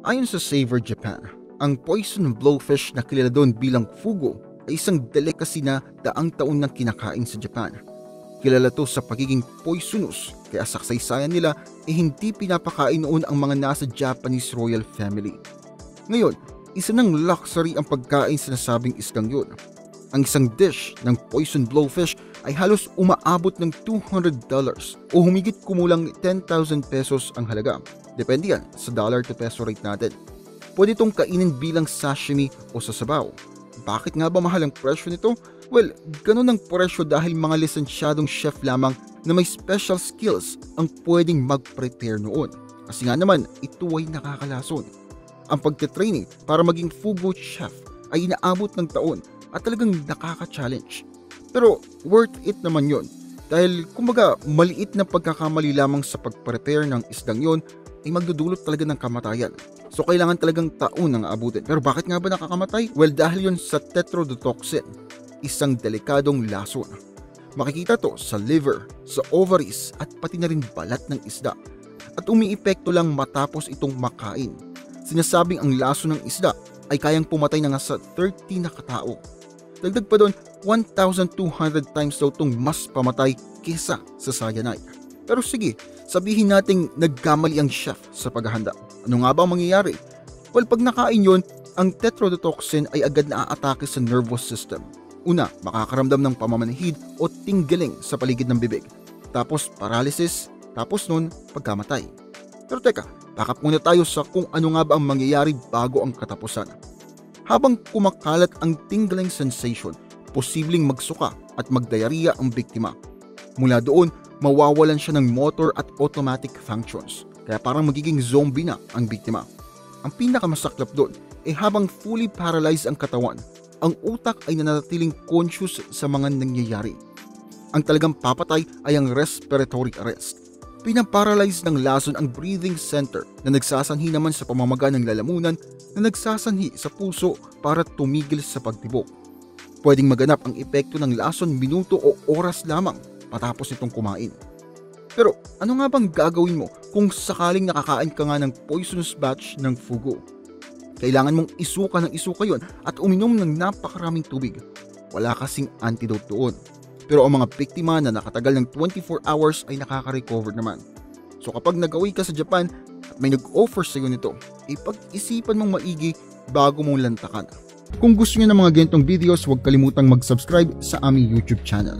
Ayon sa Savor Japan, ang poison blowfish na kilala doon bilang fugu ay isang delicacy na daang taon nang kinakain sa Japan. Kilala to sa pagiging poisonous, kaya sa kasaysayan nila hindi pinapakain noon ang mga nasa Japanese royal family. Ngayon, isa ng luxury ang pagkain sa nasabing isdang yun. Ang isang dish ng poison blowfish ay halos umaabot ng $200 o humigit kumulang 10,000 pesos ang halaga. Depende yan sa dollar to peso rate natin. Pwede itong kainin bilang sashimi o sa sabaw. Bakit nga ba mahal ang presyo nito? Well, ganun ang presyo dahil mga lisensyadong chef lamang na may special skills ang pwedeng mag-prepare noon. Kasi nga naman, ito ay nakakalason. Ang pagte-training para maging fugu chef ay inaabot ng taon at talagang nakaka-challenge. Pero worth it naman yon dahil kumbaga maliit na pagkakamali lamang sa pag-prepare ng isdang yon ay magdudulot talaga ng kamatayan. So kailangan talagang taon ang aabutin. Pero bakit nga ba nakakamatay? Well, dahil yon sa tetrodotoxin, isang delikadong lason. Makikita to sa liver, sa ovaries at pati na rin balat ng isda. At umiipekto lang matapos itong makain. Sinasabing ang lason ng isda ay kayang pumatay na nga sa 30 na katao. Dagdag pa doon, 1,200 times daw itong mas pamatay kesa sa cyanide. Pero sige, sabihin nating nagkamali ang chef sa paghahanda. Ano nga ba ang mangyayari? Well, pag nakain yun, ang tetrodotoxin ay agad na aatake sa nervous system. Una, makakaramdam ng pamamanhid o tingling sa paligid ng bibig. Tapos paralysis, tapos nun, pagkamatay. Pero teka, backup muna tayo sa kung ano nga ba ang mangyayari bago ang katapusan. Habang kumakalat ang tingling sensation, posibleng magsuka at magdiarrhea ang biktima. Mula doon, mawawalan siya ng motor at automatic functions, kaya parang magiging zombie na ang biktima. Ang pinakamasaklap doon ay habang fully paralyzed ang katawan, ang utak ay nananatiling conscious sa mga nangyayari. Ang talagang papatay ay ang respiratory arrest. Pinaparalyze ng lason ang breathing center na nagsasanhi naman sa pamamaga ng lalamunan na nagsasanhi sa puso para tumigil sa pagtibok. Pwedeng maganap ang epekto ng lason minuto o oras lamang patapos itong kumain. Pero ano nga bang gagawin mo kung sakaling nakakain ka nga ng poisonous batch ng fugu? Kailangan mong isuka ng isuka yon at uminom ng napakaraming tubig. Wala kasing antidote doon. Pero ang mga biktima na nakatagal ng 24 hours ay nakaka-recover naman. So kapag nag-uwi ka sa Japan at may nag-offer sa iyo nito, ipag-isipan mong maigi bago mong lantakan. Kung gusto niyo ng mga ganitong videos, huwag kalimutang mag-subscribe sa aming YouTube channel.